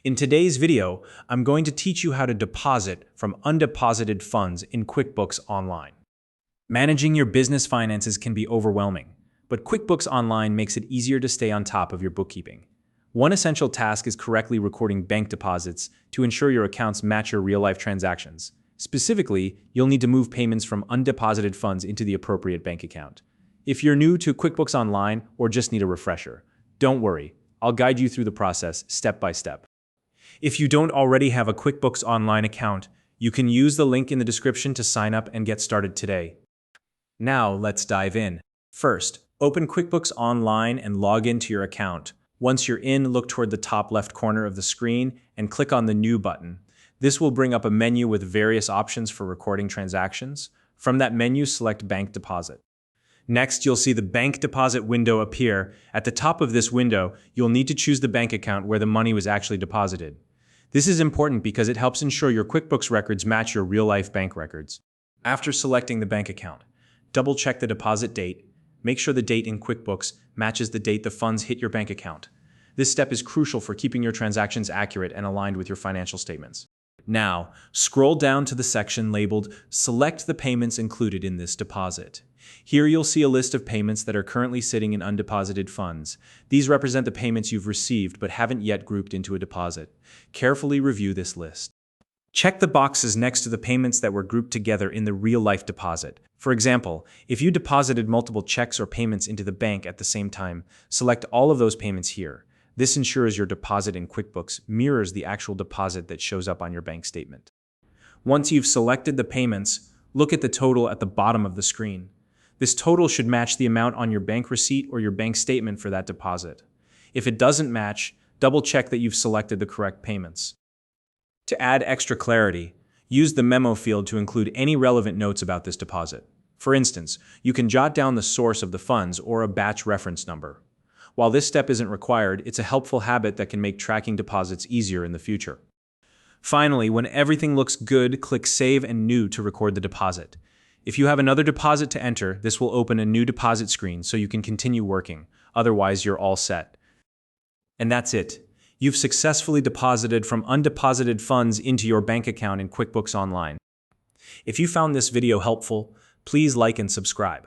In today's video, I'm going to teach you how to deposit from undeposited funds in QuickBooks Online. Managing your business finances can be overwhelming, but QuickBooks Online makes it easier to stay on top of your bookkeeping. One essential task is correctly recording bank deposits to ensure your accounts match your real-life transactions. Specifically, you'll need to move payments from undeposited funds into the appropriate bank account. If you're new to QuickBooks Online or just need a refresher, don't worry, I'll guide you through the process step by step. If you don't already have a QuickBooks Online account, you can use the link in the description to sign up and get started today. Now, let's dive in. First, open QuickBooks Online and log into your account. Once you're in, look toward the top left corner of the screen and click on the New button. This will bring up a menu with various options for recording transactions. From that menu, select Bank Deposit. Next, you'll see the Bank Deposit window appear. At the top of this window, you'll need to choose the bank account where the money was actually deposited. This is important because it helps ensure your QuickBooks records match your real-life bank records. After selecting the bank account, double-check the deposit date. Make sure the date in QuickBooks matches the date the funds hit your bank account. This step is crucial for keeping your transactions accurate and aligned with your financial statements. Now, scroll down to the section labeled Select the payments included in this deposit. Here you'll see a list of payments that are currently sitting in undeposited funds. These represent the payments you've received but haven't yet grouped into a deposit. Carefully review this list. Check the boxes next to the payments that were grouped together in the real-life deposit. For example, if you deposited multiple checks or payments into the bank at the same time, select all of those payments here. This ensures your deposit in QuickBooks mirrors the actual deposit that shows up on your bank statement. Once you've selected the payments, look at the total at the bottom of the screen. This total should match the amount on your bank receipt or your bank statement for that deposit. If it doesn't match, double-check that you've selected the correct payments. To add extra clarity, use the Memo field to include any relevant notes about this deposit. For instance, you can jot down the source of the funds or a batch reference number. While this step isn't required, it's a helpful habit that can make tracking deposits easier in the future. Finally, when everything looks good, click Save and New to record the deposit. If you have another deposit to enter, this will open a new deposit screen so you can continue working. Otherwise, you're all set. And that's it. You've successfully deposited from undeposited funds into your bank account in QuickBooks Online. If you found this video helpful, please like and subscribe.